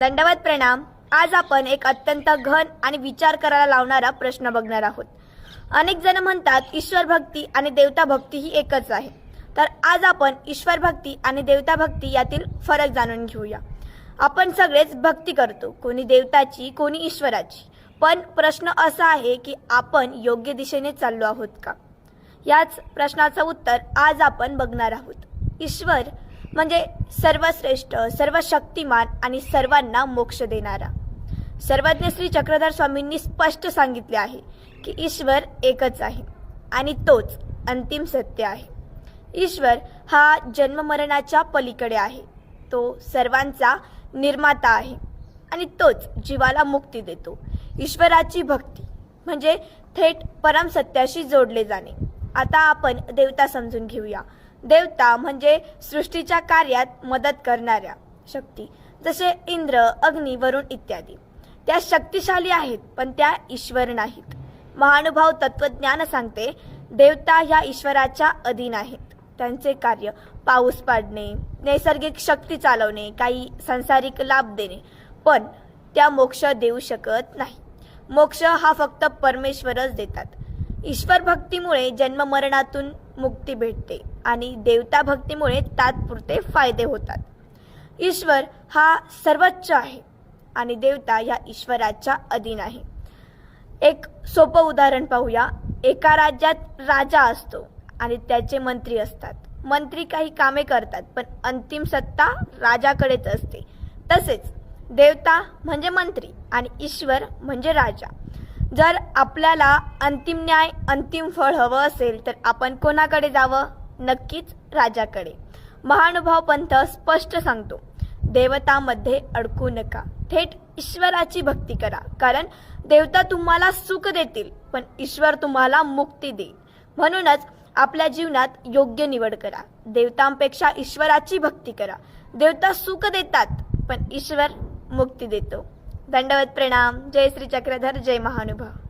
दंडवत प्रणाम। आज आपण एक अत्यंत घन आणि विचार करायला लावणारा प्रश्न बघणार आहोत। अनेक जण म्हणतात ईश्वर भक्ती आणि देवता भक्ती ही एकच आहे। तर आज आपण ईश्वर भक्ती आणि देवता भक्ती यातील फरक जाणून घेऊया। आपण सगळेच भक्ती करतो, कोणी देवताची कोणी ईश्वराची, पण प्रश्न असा आहे की आपण योग्य दिशेने चाललो आहोत का? याच प्रश्नाचं उत्तर आज आपण बघणार आहोत। ईश्वर म्हणजे सर्वश्रेष्ठ, सर्वशक्तिमान आणि सर्वांना मोक्ष देणारा। सर्वज्ञ श्री चक्रधर स्वामींनी स्पष्ट सांगितले आहे की ईश्वर एकच आहे आणि तोच अंतिम सत्य आहे। ईश्वर हा जन्ममरणाच्या पलीकडे आहे, तो सर्वांचा निर्माता आहे आणि तोच जीवाला मुक्ती देतो। ईश्वराची भक्ती म्हणजे थेट परमसत्याशी जोडले जाणे। आता आपण देवता समजून घेऊया। देवता म्हणजे सृष्टीच्या कार्यात मदत करणाऱ्या शक्ती, जसे इंद्र, अग्नी, वरुण इत्यादी। त्या शक्तिशाली आहेत, पण त्या ईश्वर नाहीत। महानुभाव तत्वज्ञान सांगते देवता ह्या ईश्वराच्या अधीन आहेत। त्यांचे कार्य पाऊस पाडणे, नैसर्गिक शक्ती चालवणे, काही सांसारिक लाभ देणे, पण त्या मोक्ष देऊ शकत नाही। मोक्ष हा फक्त परमेश्वरच देतात। ईश्वर भक्तीमुळे जन्ममरणातून मुक्ती भेटते आणि देवता भक्तीमुळे तात्पुरते फायदे होतात। ईश्वर हा सर्वोच्च आहे आणि देवता या ईश्वराच्या अधीन आहे। एक सोपं उदाहरण पाहूया। एका राज्यात राजा असतो आणि त्याचे मंत्री असतात। मंत्री काही कामे करतात, पण अंतिम सत्ता राजाकडेच असते। तसेच देवता म्हणजे मंत्री आणि ईश्वर म्हणजे राजा। जर आपल्याला अंतिम न्याय, अंतिम फळ हवं असेल तर आपण कोणाकडे जावं? नक्कीच राजाकडे। महानुभाव पंथ स्पष्ट सांगतो, देवतामध्ये अडकू नका, थेट ईश्वराची भक्ती करा, कारण देवता तुम्हाला सुख देतील पण ईश्वर तुम्हाला मुक्ती देईल। म्हणूनच आपल्या जीवनात योग्य निवड करा। देवतांपेक्षा ईश्वराची भक्ती करा। देवता सुख देतात पण ईश्वर मुक्ती देतो। दंडवत प्रणाम। जय श्री चक्रधर, जय महानुभाव।